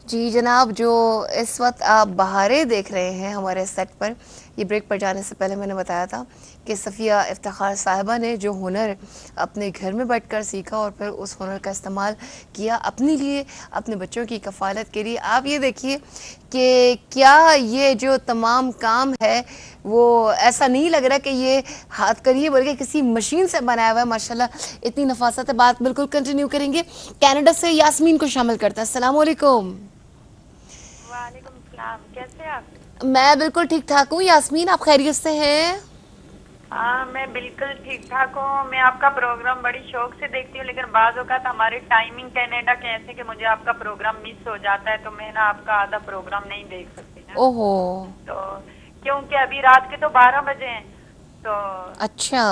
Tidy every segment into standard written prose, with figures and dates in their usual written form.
जी जनाब, जो इस वक्त आप बहारें देख रहे हैं हमारे सेट पर, ये ब्रेक पर जाने से पहले मैंने बताया था कि सफ़िया इफ्तिखार साहिबा ने जो हुनर अपने घर में बैठकर सीखा और फिर उस हुनर का इस्तेमाल किया अपने लिए, अपने बच्चों की कफ़ालत के लिए। आप ये देखिए कि क्या ये जो तमाम काम है वो ऐसा नहीं लग रहा कि ये हाथ करिए बल्कि किसी मशीन से बनाया हुआ है। माशाल्लाह इतनी नफासत है। बात बिल्कुल कंटिन्यू करेंगे। कनाडा से यास्मीन को शामिल करते हैं। अस्सलाम वालेकुम। वालेकुम सलाम, कैसे आप? मैं बिल्कुल ठीक ठाक हूँ। यास्मीन, आप खैरियत से हैं? हाँ, मैं बिल्कुल ठीक ठाक हूँ। मैं आपका प्रोग्राम बड़ी शौक से देखती हूँ, लेकिन बाज़ औक़ात हमारी टाइमिंग कनाडा के ऐसे कि मुझे आपका प्रोग्राम मिस हो जाता है, तो मैं ना आपका आधा प्रोग्राम नहीं देख सकती ना। ओहो। तो क्योंकि अभी रात के तो 12 बजे हैं, तो अच्छा।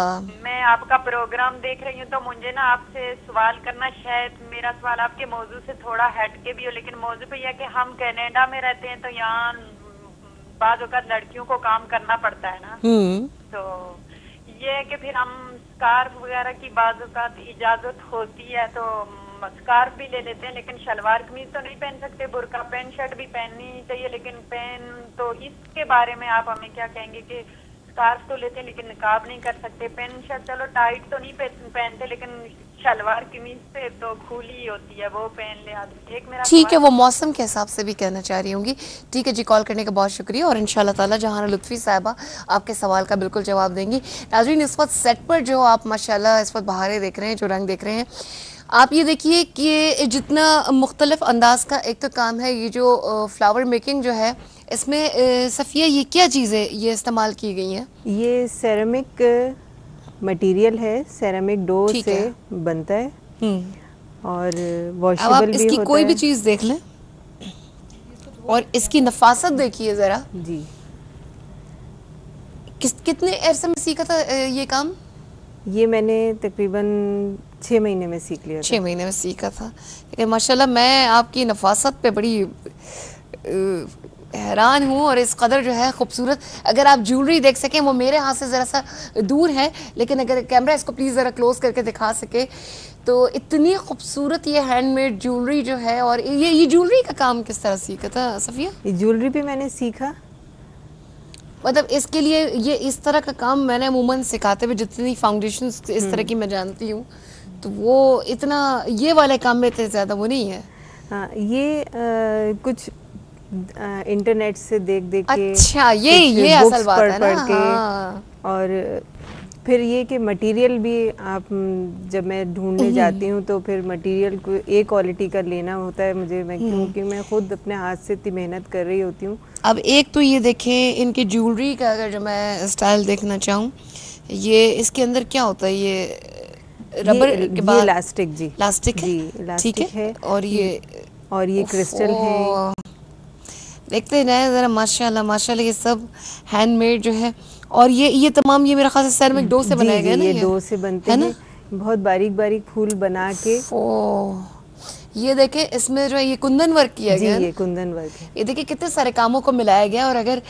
मैं आपका प्रोग्राम देख रही हूँ। तो मुझे ना आपसे सवाल करना, शायद मेरा सवाल आपके मौजू से थोड़ा हट के भी हो, लेकिन मौजू पे यह है कि हम कनाडा में रहते हैं, तो यहाँ बाज़ औक़ात लड़कियों को काम करना पड़ता है ना। तो ये है कि फिर हम स्कार्फ वगैरह की बाज़ औक़ात इजाज़त होती है तो स्कार्फ भी ले लेते हैं, लेकिन शलवार कमीज तो नहीं पहन सकते। बुर्का पैंट शर्ट भी पहननी चाहिए, लेकिन पहन तो इसके बारे में आप हमें क्या कहेंगे कि स्कार्फ तो लेते हैं लेकिन निकाब नहीं कर सकते। पैंट शर्ट चलो टाइट तो नहीं पहनते, लेकिन शलवार कमीज पे तो खुली होती है, वो पहन ले आदमी। एक मेरा ठीक है, सवाल वो मौसम के हिसाब से भी कहना चाह रही होंगी। ठीक है जी, कॉल करने का बहुत शुक्रिया और इंशाल्लाह ताला जहान लुत्फ़ी साहिबा आपके सवाल का बिल्कुल जवाब देंगी। नाज़रीन, इस वक्त सेट पर जो आप माशाल्लाह इस वक्त बहारें देख रहे हैं, जो रंग देख रहे हैं, आप ये देखिए कि जितना मुख्तलिफ अंदाज का एक तो काम है, ये जो फ्लावर मेकिंग जो है इसमें सफ़िया ये क्या चीज़ें ये इस्तेमाल की गई हैं? ये सेरेमिक मटेरियल है, सेरेमिक डो ठीक से है। बनता है और अब आप वॉशेबल भी इसकी होता कोई भी है। चीज़ देख लें और इसकी नफासत देखिए ज़रा। जी, कितने अरसे में सीखा था ये काम? ये मैंने तकरीबन 6 महीने में सीख लिया 6 था। महीने में सीखा था। लेकिन माशाल्लाह मैं आपकी नफासत पे बड़ी हैरान हूँ और इस कदर जो है खूबसूरत। अगर आप ज्वेलरी देख सकें, वो मेरे हाथ से ज़रा सा दूर है, लेकिन अगर कैमरा इसको प्लीज़ ज़रा क्लोज करके दिखा सके तो इतनी खूबसूरत ये हैंडमेड ज्वेलरी जो है। और ये ज्वेलरी का काम किस तरह सीखा था सफ़िया? ये ज्वेलरी भी मैंने सीखा। मतलब इसके लिए ये इस तरह का काम मैंने अमूमन सिखाते हुए जितनी फाउंडेशन इस तरह की मैं जानती हूँ, तो वो इतना ये वाले काम में इतने ज़्यादा वो नहीं है। हाँ, ये कुछ इंटरनेट से देख देख के, अच्छा, कुछ ये असल बुक्स बात पढ़ है ना। पढ़ के, हाँ। और फिर ये कि मटेरियल भी आप जब मैं ढूंढने जाती हूँ तो फिर मटेरियल को ए क्वालिटी का लेना होता है मुझे, मैं क्योंकि मैं खुद अपने हाथ से इतनी मेहनत कर रही होती हूँ। अब एक तो ये देखें इनकी ज्वेलरी का, अगर जो मैं स्टाइल देखना चाहूँ, ये इसके अंदर क्या होता है? ये रबर के ये बाद इलास्टिक, जी प्लास्टिक है। जी, ठीक इलास्टिक है। है। और ये क्रिस्टल है। देखते हैं ज़रा, माशाल्लाह माशाल्लाह, ये सब हैंडमेड जो है। और ये तमाम ये मेरा ख्याल से सेरेमिक डो से जी बनाया जी, गया ना, ये ये डो से बनते है ना? हैं, बहुत बारीक बारीक फूल बना के। ये देखें, इसमें जो है ये कुंदन वर्क किया जी, गया है ये ना? कुंदन वर्क है। ये देखिए कितने सारे कामों को मिलाया गया। और अगर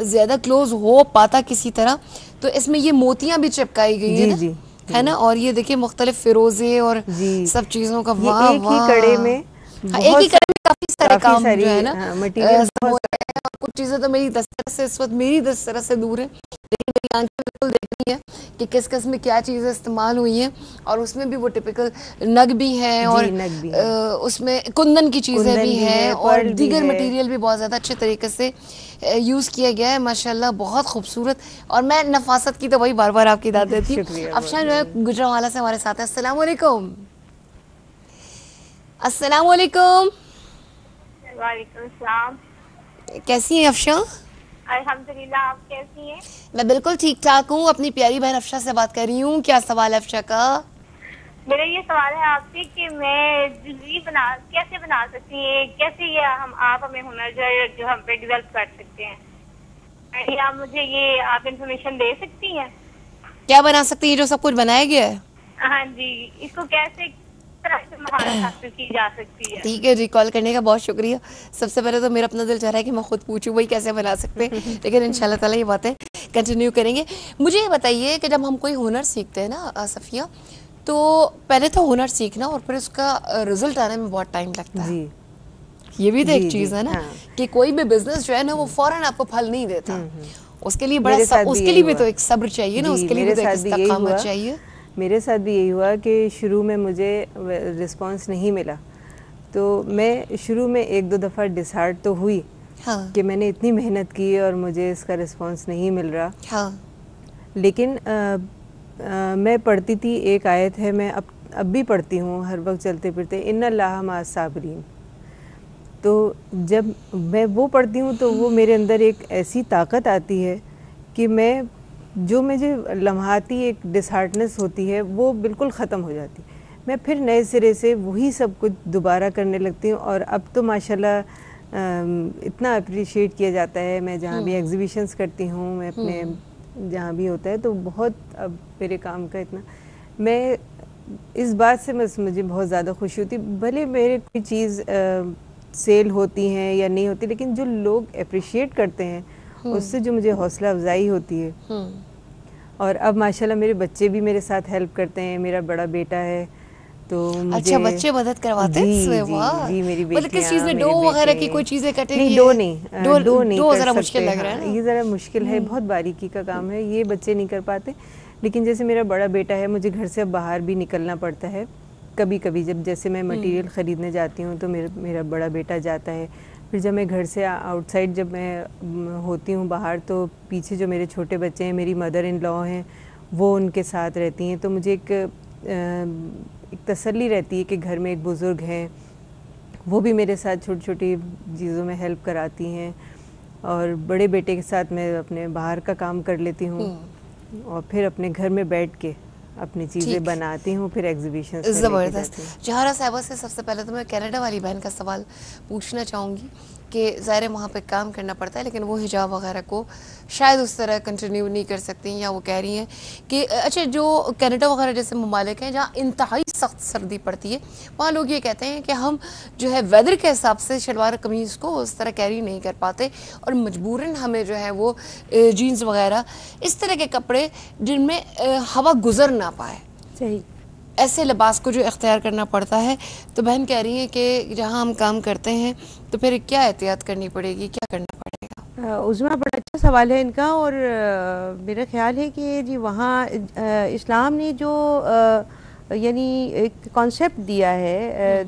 ज़्यादा क्लोज हो पाता किसी तरह तो इसमें ये मोतियां भी चिपकाई गई है जी ना, जी है ना? और ये देखिए मुख्तलिफ फिरोजे और जी, सब चीज़ों का, ये वाह एक ही कड़े वाह। में हाँ, एक ही बहुत कड़े में काफ़ी सारे काफ़ी काम जो सारी है ना मटेरियल सब बहुत हो रहे हैं। और कुछ चीज़ें तो मेरी दस्तरस से इस वक्त मेरी दस्तरस से दूर है, लेकिन मेरी आंखें बिल्कुल देख रही हैं कि किस किस में क्या चीज़ें इस्तेमाल हुई हैं। और उसमें भी वो टिपिकल नग भी हैं और जी, नग भी है, उसमें कुंदन की चीज़ें भी कुंदन भी हैं है, और पर्ल भी दीगर है। मटेरियल भी बहुत ज़्यादा अच्छे तरीके से यूज़ किया गया है। माशाल्लाह बहुत खूबसूरत। और मैं नफासत की तो वही बार बार आपकी दाद देती हूँ। शुक्रिया बहुत अफशान जो है बहुत। गुजरावाला से हमारे साथ है। अस्सलाम वालेकुम। अस्सलाम वालेकुम। वालेकुम सलाम। कैसी हैं अफशा? अल्हम्दुलिल्लाह, आप कैसी हैं? मैं बिल्कुल ठीक ठाक हूँ। अपनी प्यारी बहन अफशा से बात कर रही हूँ। क्या सवाल है अफशा का? मेरा ये सवाल है आपसे कि मैं ज्वेलरी कैसे बना सकती है, कैसे ये आप हमें हुनर जो हम पे डेवलप कर सकते हैं? आप मुझे ये आप इंफॉर्मेशन दे सकती हैं? क्या बना सकती है जो सब कुछ बनाया गया है? हाँ जी, इसको कैसे तरह से महारत हासिल की जा सकती है? ठीक है जी, कॉल करने का बहुत शुक्रिया। सबसे पहले तो मेरा अपना दिल चाह रहा है कि मैं खुद पूछूं वही कैसे बना सकते हैं, लेकिन इंशाल्लाह ताला ये बातें कंटिन्यू करेंगे। मुझे ये बताइए कि जब हम कोई हुनर सीखते हैं ना सफ़िया, तो पहले तो हुनर सीखना और फिर उसका रिजल्ट आने में बहुत टाइम लगता है। जी, ये भी तो एक जी, चीज जी, है ना हाँ। कि कोई भी बिजनेस जो है ना वो फौरन आपको फल नहीं देता, उसके लिए मेरे साथ भी उसके यही लिए भी हुआ। तो एक सब्र चाहिए ना, जी, उसके लिए भी मेरे तो एक साथ भी यही इस्तकामत हुआ। चाहिए। मेरे साथ भी यही हुआ कि शुरू में मुझे रिस्पांस नहीं मिला, तो मैं शुरू में 1-2 दफ़ा डिसहार्ट तो हुई हाँ कि मैंने इतनी मेहनत की और मुझे इसका रिस्पांस नहीं मिल रहा। हाँ लेकिन मैं पढ़ती थी, एक आयत है, मैं अब भी पढ़ती हूँ हर वक्त चलते फिरते, इन्नल्लाह मअस साबिरीन। तो जब मैं वो पढ़ती हूँ तो वो मेरे अंदर एक ऐसी ताकत आती है कि मैं, जो मुझे लम्हाती एक डिसहार्टनेस होती है वो बिल्कुल ख़त्म हो जाती है। मैं फिर नए सिरे से वही सब कुछ दोबारा करने लगती हूँ और अब तो माशाल्लाह इतना अप्रिशिएट किया जाता है। मैं जहाँ भी एग्जीबिशंस करती हूँ, मैं अपने जहाँ भी होता है तो बहुत, अब मेरे काम का इतना, मैं इस बात से मुझे बहुत ज़्यादा खुशी होती, भले मेरे कोई चीज़ सेल होती हैं या नहीं होती, लेकिन जो लोग अप्रिशिएट करते हैं उससे जो मुझे हौसला अफजाई होती है। और अब माशाल्लाह मेरे बच्चे भी मेरे साथ हेल्प करते हैं। मेरा बड़ा बेटा है तो मुझे, अच्छा, बच्चे मदद करवाते हैं जी इसमें, जी वाह। जी, मेरी मतलब किस चीज बेटियां, में, डो मेरे वगैरह बेटे, की कोई चीजें कटे नहीं की डो है? नहीं, डो डो नहीं कर जरा सकते। मुश्किल लग रहा है हाँ, ना। ये ज़रा मुश्किल है, बहुत बारीकी का काम है, ये बच्चे नहीं कर पाते। लेकिन जैसे मेरा बड़ा बेटा है, मुझे घर से अब बाहर भी निकलना पड़ता है कभी कभी, जब जैसे मैं मटेरियल ख़रीदने जाती हूँ तो मेरा बड़ा बेटा जाता है। फिर जब मैं घर से आउटसाइड जब मैं होती हूँ बाहर, तो पीछे जो मेरे छोटे बच्चे हैं, मेरी मदर इन लॉ हैं, वो उनके साथ रहती हैं। तो मुझे एक तसल्ली रहती है कि घर में एक बुज़ुर्ग हैं, वो भी मेरे साथ छोटी छोटी चीज़ों में हेल्प कराती हैं। और बड़े बेटे के साथ मैं अपने बाहर का काम कर लेती हूँ और फिर अपने घर में बैठ के अपनी चीज़ें बनाती हूँ, फिर एग्जीबिशंस में लेके जाती हूँ। ज़बरदस्त। जहारा साहिबा से सबसे पहले तो मैं कनाडा वाली बहन का सवाल पूछना चाहूँगी कि ज़ाहिर है वहाँ पे काम करना पड़ता है, लेकिन वो हिजाब वगैरह को शायद उस तरह कंटिन्यू नहीं कर सकती, या वो कह रही हैं कि अच्छा, जो कनाडा वगैरह जैसे ममालिक हैं जहाँ इंतहाई सख्त सर्दी पड़ती है, वहाँ लोग ये कहते हैं कि हम जो है वेदर के हिसाब से शलवार कमीज़ को उस तरह कैरी नहीं कर पाते और मजबूरन हमें जो है वो जीन्स वगैरह इस तरह के कपड़े जिनमें हवा गुजर ना पाए, सही, ऐसे लिबास को जो इख्तियार करना पड़ता है। तो बहन कह रही है कि जहाँ हम काम करते हैं तो फिर क्या एहतियात करनी पड़ेगी, क्या करना पड़ेगा? उज़मा बड़ा अच्छा सवाल है इनका। और मेरा ख्याल है कि जी वहाँ इस्लाम ने जो यानी एक कॉन्सेप्ट दिया है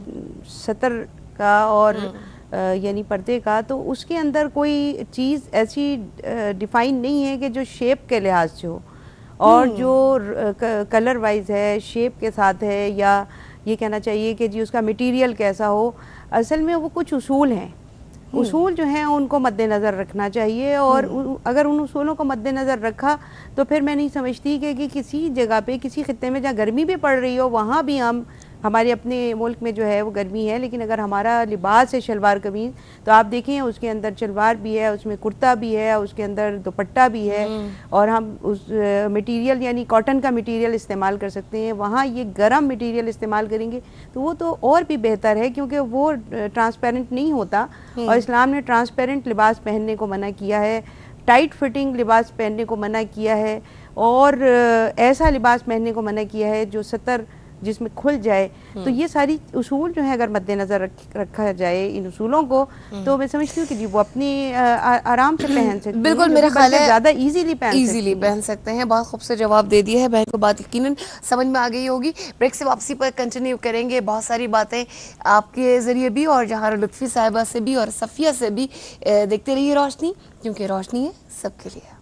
सतर का और यानी पर्दे का, तो उसके अंदर कोई चीज़ ऐसी डिफ़ाइन नहीं है कि जो शेप के लिहाज से हो और जो कलर वाइज है, शेप के साथ है, या ये कहना चाहिए कि जी उसका मटेरियल कैसा हो। असल में वो कुछ उसूल हैं, उसूल जो हैं उनको मद्देनज़र रखना चाहिए। और अगर उन उसूलों को मद्देनज़र रखा तो फिर मैं नहीं समझती कि किसी जगह पे, किसी खित्ते में जहाँ गर्मी भी पड़ रही हो, वहाँ भी हमारे अपने मुल्क में जो है वो गर्मी है, लेकिन अगर हमारा लिबास है शलवार कमीज़, तो आप देखें उसके अंदर शलवार भी है, उसमें कुर्ता भी है, उसके अंदर दुपट्टा भी है, और हम उस मटेरियल यानी कॉटन का मटेरियल इस्तेमाल कर सकते हैं। वहाँ ये गर्म मटेरियल इस्तेमाल करेंगे तो वो तो और भी बेहतर है, क्योंकि वो ट्रांसपेरेंट नहीं होता। और इस्लाम ने ट्रांसपेरेंट लिबास पहनने को मना किया है, टाइट फिटिंग लिबास पहनने को मना किया है, और ऐसा लिबास पहनने को मना किया है जो सतर जिसमें खुल जाए। तो ये सारी उसूल जो है अगर मद्देनजर रखा जाए इन उसूलों को, तो मैं समझती हूँ कि जी वो अपने आराम से पहन सकते हैं। बिल्कुल, मेरा ख्याल है ज़्यादा इजीली पहन सकते हैं। बहुत खूब से जवाब दे दिया है बहन को, बात यकीनन समझ में आ गई होगी। ब्रेक से वापसी पर कंटिन्यू करेंगे, बहुत सारी बातें आपके ज़रिए भी और जहारा लुत्फ़ी साहिबा से भी और सफ़िया से भी। देखते रहिए रोशनी, क्योंकि रोशनी है सबके लिए।